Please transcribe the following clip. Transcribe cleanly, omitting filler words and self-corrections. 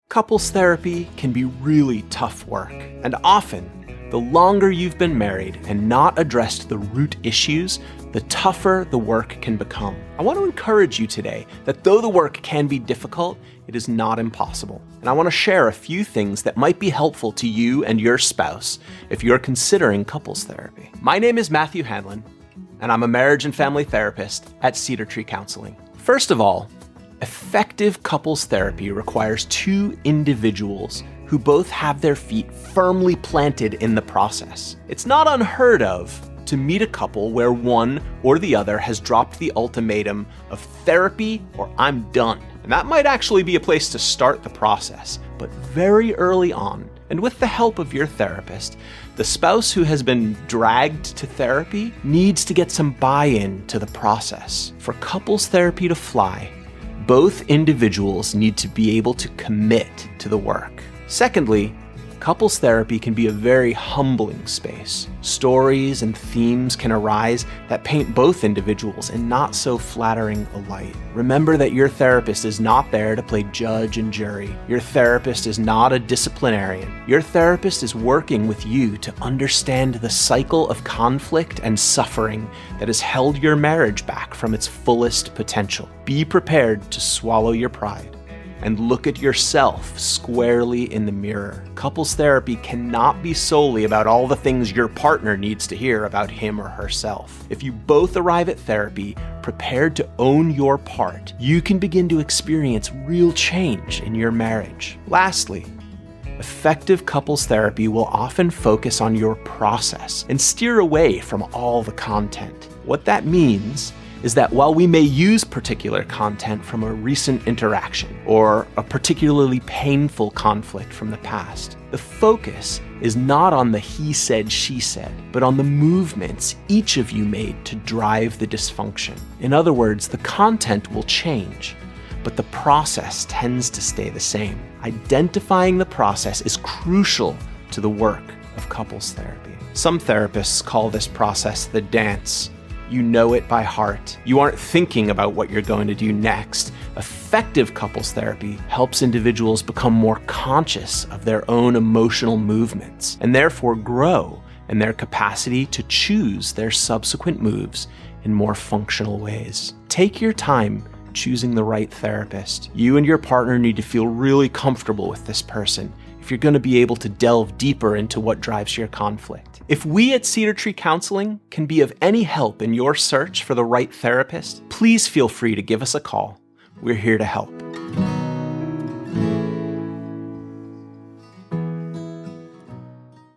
Couples therapy can be really tough work, and often, the longer you've been married and not addressed the root issues, the tougher the work can become. I want to encourage you today that though the work can be difficult, it is not impossible. And I want to share a few things that might be helpful to you and your spouse if you're considering couples therapy. My name is Matthew Hanlon, and I'm a marriage and family therapist at Cedar Counseling. First of all, effective couples therapy requires two individuals who both have their feet firmly planted in the process. It's not unheard of to meet a couple where one or the other has dropped the ultimatum of therapy or I'm done. And that might actually be a place to start the process. But very early on, and with the help of your therapist, the spouse who has been dragged to therapy needs to get some buy-in to the process. For couples therapy to fly, both individuals need to be able to commit to the work. Secondly, couples therapy can be a very humbling space. Stories and themes can arise that paint both individuals in not so flattering a light. Remember that your therapist is not there to play judge and jury. Your therapist is not a disciplinarian. Your therapist is working with you to understand the cycle of conflict and suffering that has held your marriage back from its fullest potential. Be prepared to swallow your pride and look at yourself squarely in the mirror. Couples therapy cannot be solely about all the things your partner needs to hear about him or herself. If you both arrive at therapy prepared to own your part, you can begin to experience real change in your marriage. Lastly, effective couples therapy will often focus on your process and steer away from all the content. What that means is that while we may use particular content from a recent interaction or a particularly painful conflict from the past, the focus is not on the he said, she said, but on the movements each of you made to drive the dysfunction. In other words, the content will change, but the process tends to stay the same. Identifying the process is crucial to the work of couples therapy. Some therapists call this process the dance. You know it by heart. You aren't thinking about what you're going to do next. Effective couples therapy helps individuals become more conscious of their own emotional movements and therefore grow in their capacity to choose their subsequent moves in more functional ways. Take your time choosing the right therapist. You and your partner need to feel really comfortable with this person if you're going to be able to delve deeper into what drives your conflict. If we at Cedar Tree Counseling can be of any help in your search for the right therapist, please feel free to give us a call. We're here to help.